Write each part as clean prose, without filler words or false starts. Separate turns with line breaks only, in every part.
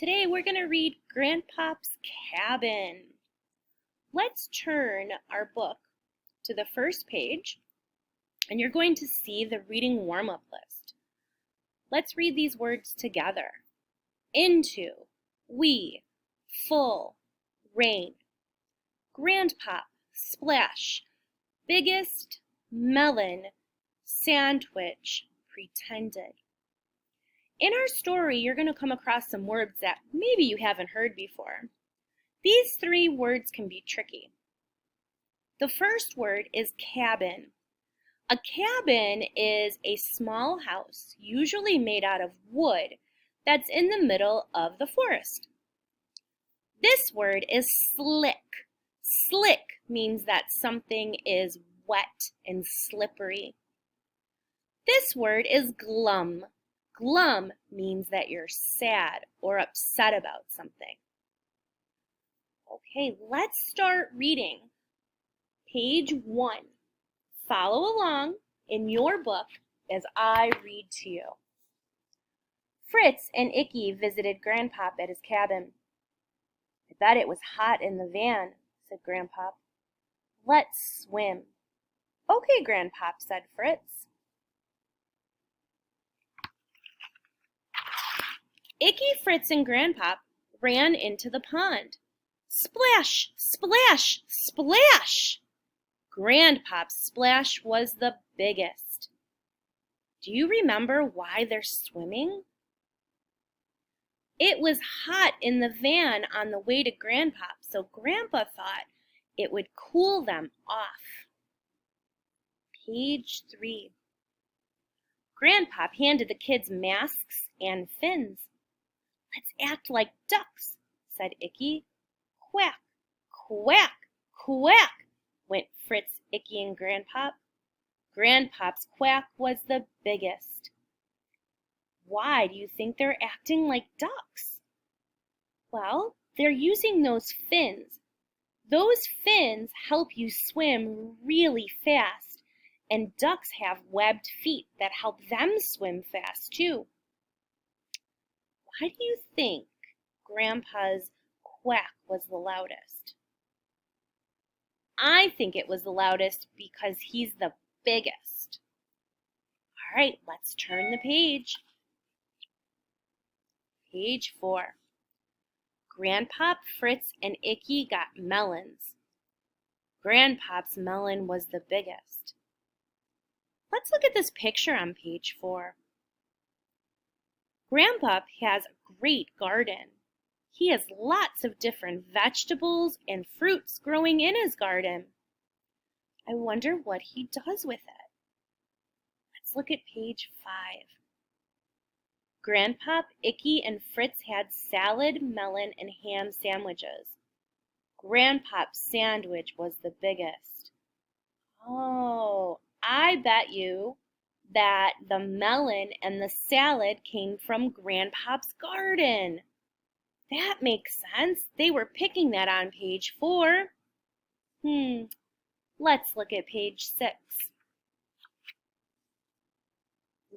Today we're going to read Grandpop's Cabin. Let's turn our book to the first page, and you're going to see the reading warm-up list. Let's read these words together. Into, we, full, rain. Grandpop, splash, biggest, melon, sandwich, pretended. In our story, you're going to come across some words that maybe you haven't heard before. These three words can be tricky. The first word is cabin. A cabin is a small house, usually made out of wood, that's in the middle of the forest. This word is slick. Slick means that something is wet and slippery. This word is glum. Glum means that you're sad or upset about something. Okay, let's start reading. Page 1. Follow along in your book as I read to you. Fritz and Icky visited Grandpop at his cabin. I bet it was hot in the van, said Grandpop. Let's swim. Okay, Grandpop, said Fritz. Icky, Fritz, and Grandpop ran into the pond. Splash, splash, splash! Grandpop's splash was the biggest. Do you remember why they're swimming? It was hot in the van on the way to Grandpop, so Grandpa thought it would cool them off. Page 3. Grandpop handed the kids masks and fins. Let's act like ducks, said Icky. Quack, quack, quack, went Fritz, Icky, and Grandpop. Grandpop's quack was the biggest. Why do you think they're acting like ducks? Well, they're using those fins. Those fins help you swim really fast, and ducks have webbed feet that help them swim fast too. Why do you think Grandpa's quack was the loudest? I think it was the loudest because he's the biggest. All right, let's turn the page. Page 4. Grandpop, Fritz, and Icky got melons. Grandpop's melon was the biggest. Let's look at this picture on page 4. Grandpop has a great garden. He has lots of different vegetables and fruits growing in his garden. I wonder what he does with it. Let's look at page 5. Grandpop, Icky, and Fritz had salad, melon, and ham sandwiches. Grandpop's sandwich was the biggest. Oh, I bet you that the melon and the salad came from Grandpop's garden. That makes sense. They were picking that on page 4. Let's look at page 6.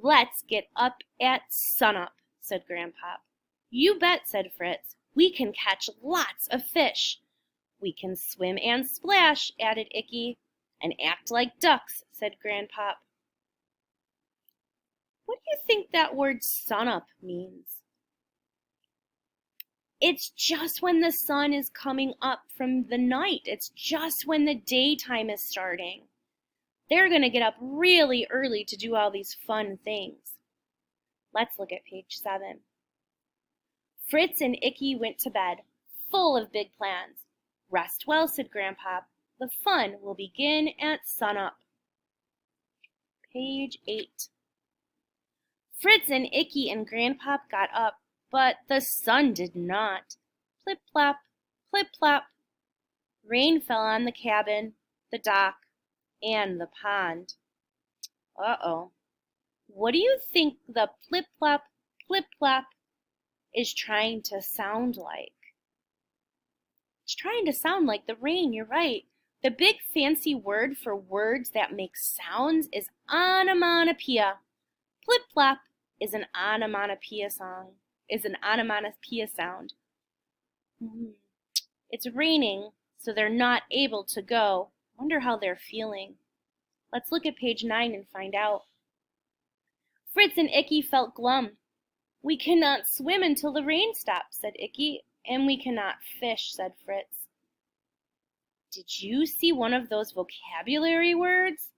Let's get up at sunup, said Grandpop. You bet, said Fritz. We can catch lots of fish. We can swim and splash, added Icky. And act like ducks, said Grandpop. What do you think that word sunup means? It's just when the sun is coming up from the night. It's just when the daytime is starting. They're going to get up really early to do all these fun things. Let's look at page 7. Fritz and Icky went to bed, full of big plans. Rest well, said Grandpop. The fun will begin at sunup. Page 8. Fritz and Icky and Grandpop got up, but the sun did not. Plip-plop, plip-plop. Rain fell on the cabin, the dock, and the pond. Uh-oh. What do you think the plip-plop, plip-plop is trying to sound like? It's trying to sound like the rain, you're right. The big fancy word for words that make sounds is onomatopoeia. Plip-plop is an onomatopoeia song. is an onomatopoeia sound. It's raining, so they're not able to go. Wonder how they're feeling. Let's look at page 9 and find out. Fritz and Icky felt glum. We cannot swim until the rain stops, said Icky. And we cannot fish, said Fritz. Did you see one of those vocabulary words?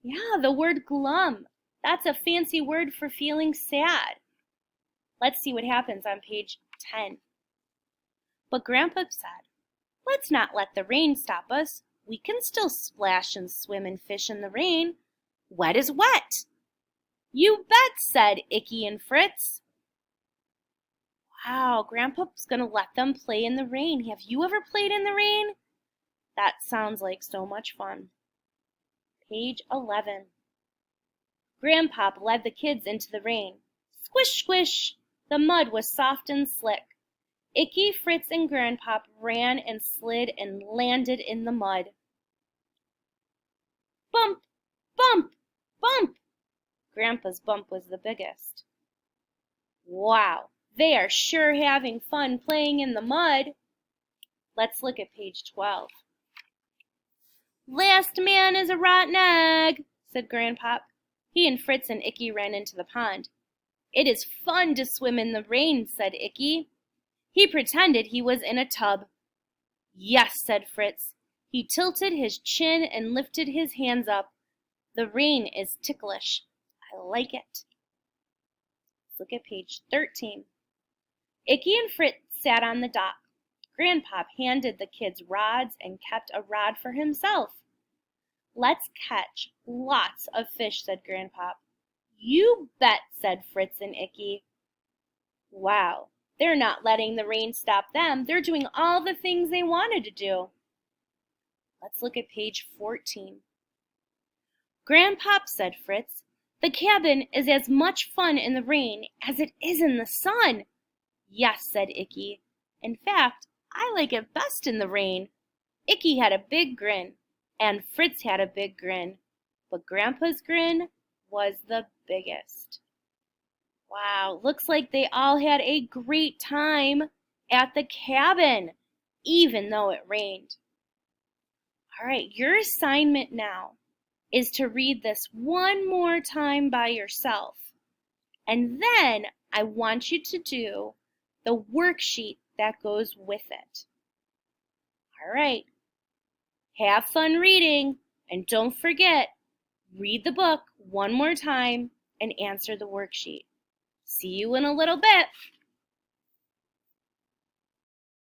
Yeah, the word glum. That's a fancy word for feeling sad. Let's see what happens on page 10. But Grandpa said, let's not let the rain stop us. We can still splash and swim and fish in the rain. Wet is wet. You bet, said Icky and Fritz. Wow, Grandpa's going to let them play in the rain. Have you ever played in the rain? That sounds like so much fun. Page 11. Grandpop led the kids into the rain. Squish, squish! The mud was soft and slick. Icky, Fritz, and Grandpop ran and slid and landed in the mud. Bump! Bump! Bump! Grandpa's bump was the biggest. Wow, they are sure having fun playing in the mud. Let's look at page 12. Last man is a rotten egg, said Grandpop. He and Fritz and Icky ran into the pond. It is fun to swim in the rain, said Icky. He pretended he was in a tub. Yes, said Fritz. He tilted his chin and lifted his hands up. The rain is ticklish. I like it. Let's look at page 13. Icky and Fritz sat on the dock. Grandpop handed the kids rods and kept a rod for himself. Let's catch lots of fish, said Grandpop. You bet, said Fritz and Icky. Wow, they're not letting the rain stop them. They're doing all the things they wanted to do. Let's look at page 14. Grandpop, said Fritz, the cabin is as much fun in the rain as it is in the sun. Yes, said Icky. In fact, I like it best in the rain. Icky had a big grin, and Fritz had a big grin, but Grandpa's grin was the biggest. Wow, looks like they all had a great time at the cabin, even though it rained. All right, your assignment now is to read this one more time by yourself, and then I want you to do the worksheet that goes with it. All right, have fun reading, and don't forget, read the book one more time and answer the worksheet. See you in a little bit.